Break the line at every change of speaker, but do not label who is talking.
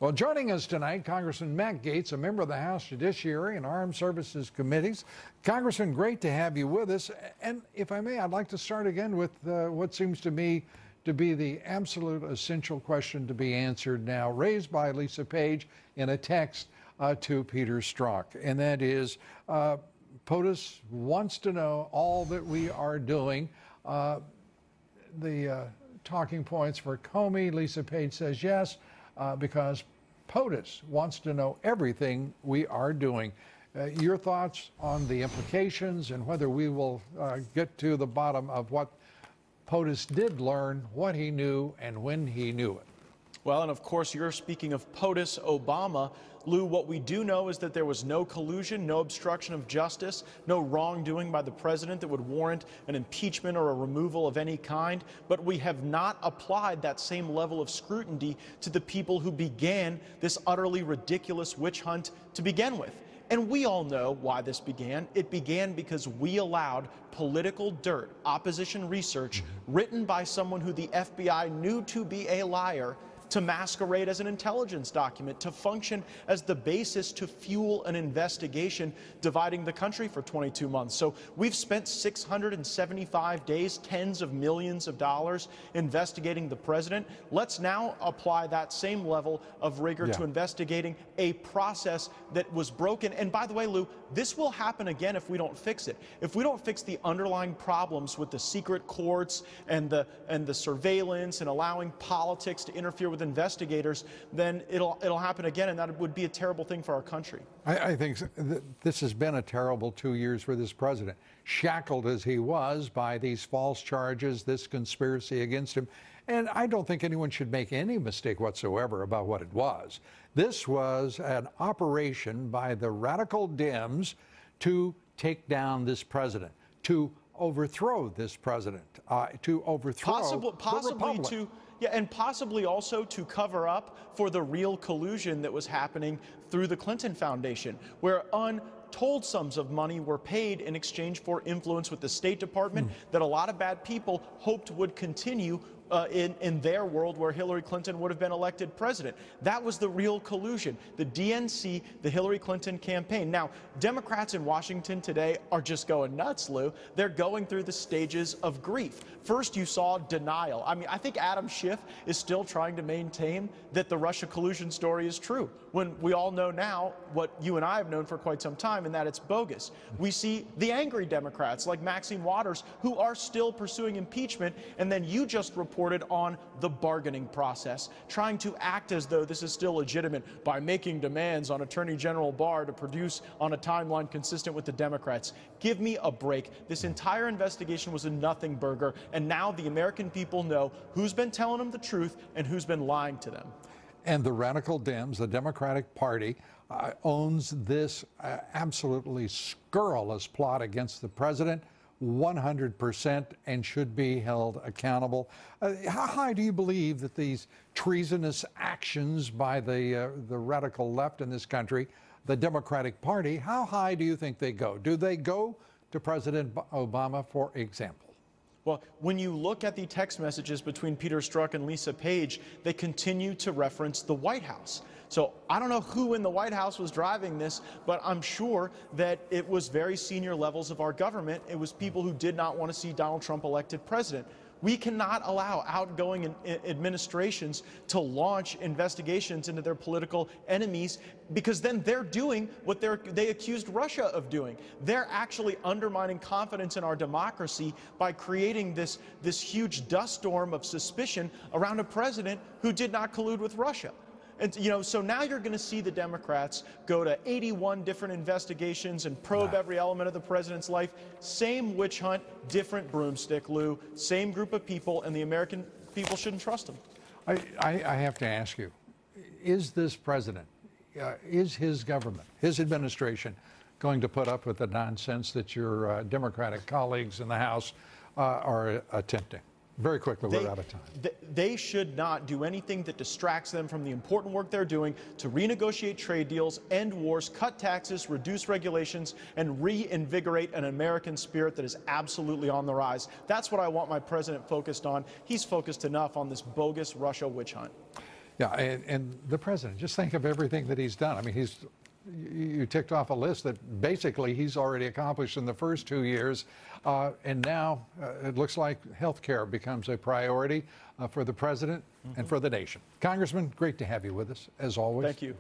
Well, joining us tonight, Congressman Gaetz, a member of the House Judiciary and Armed Services Committees. Congressman, great to have you with us. And if I may, I'd like to start again with what seems to me to be the absolute essential question to be answered now, raised by Lisa Page in a text to Peter Strzok. And that is, POTUS wants to know all that we are doing. The talking points for Comey, Lisa Page says yes, because POTUS wants to know everything we are doing. Your thoughts on the implications and whether we will get to the bottom of what POTUS did learn, what he knew, and when he knew it.
Well, and of course, you're speaking of POTUS Obama. Lou, what we do know is that there was no collusion, no obstruction of justice, no wrongdoing by the president that would warrant an impeachment or a removal of any kind. But we have not applied that same level of scrutiny to the people who began this utterly ridiculous witch hunt to begin with. And we all know why this began. It began because we allowed political dirt, opposition research, written by someone who the FBI knew to be a liar, to masquerade as an intelligence document, to function as the basis to fuel an investigation dividing the country for 22 months. So we've spent 675 days, tens of millions of dollars investigating the president. Let's now apply that same level of rigor to investigating a process that was broken. And by the way, Lou, this will happen again if we don't fix it. If we don't fix the underlying problems with the secret courts and the surveillance and allowing politics to interfere with investigators, then it'll happen again, and that would be a terrible thing for our country.
I think this has been a terrible 2 years for this president, shackled as he was by these false charges, this conspiracy against him. And I don't think anyone should make any mistake whatsoever about what it was. This was an operation by the radical Dems to take down this president, to overthrow this president, to overthrow the Republic.
Yeah, and possibly also to cover up for the real collusion that was happening through the Clinton Foundation, where untold sums of money were paid in exchange for influence with the State Department that a lot of bad people hoped would continue in their world where Hillary Clinton would have been elected president. That was the real collusion, the DNC, the Hillary Clinton campaign. Now, Democrats in Washington today are just going nuts, Lou. They're going through the stages of grief. First, you saw denial. I mean, I think Adam Schiff is still trying to maintain that the Russia collusion story is true, when we all know now what you and I have known for quite some time, and that it's bogus. We see the angry Democrats like Maxine Waters who are still pursuing impeachment, and then you just reported on the bargaining process, trying to act as though this is still legitimate by making demands on Attorney General Barr to produce on a timeline consistent with the Democrats. Give me a break. This entire investigation was a nothing burger, and now the American people know who's been telling them the truth and who's been lying to them.
And the radical Dems, the Democratic Party, owns this absolutely scurrilous plot against the president 100% and should be held accountable. How high do you believe that these treasonous actions by the radical left in this country, the Democratic Party, how high do you think they go? Do they go to President Obama, for example?
Well, when you look at the text messages between Peter Strzok and Lisa Page, they continue to reference the White House. So I don't know who in the White House was driving this, but I'm sure that it was very senior levels of our government. It was people who did not want to see Donald Trump elected president. We cannot allow outgoing administrations to launch investigations into their political enemies, because then they're doing what they accused Russia of doing. They're actually undermining confidence in our democracy by creating this huge dust storm of suspicion around a president who did not collude with Russia. And, so now you're going to see the Democrats go to 81 different investigations and probe every element of the president's life. Same witch hunt, different broomstick, Lou. Same group of people, and the American people shouldn't trust them.
I have to ask you, is this president, is his government, his administration going to put up with the nonsense that your Democratic colleagues in the House are attempting? Very quickly, we're out of time.
They should not do anything that distracts them from the important work they're doing to renegotiate trade deals, end wars, cut taxes, reduce regulations, and reinvigorate an American spirit that is absolutely on the rise. That's what I want my president focused on. He's focused enough on this bogus Russia witch hunt.
Yeah, and the president, just think of everything that he's done. I mean, you ticked off a list that basically he's already accomplished in the first 2 years. And now it looks like health care becomes a priority for the president and for the nation. Congressman, great to have you with us, as always.
Thank you.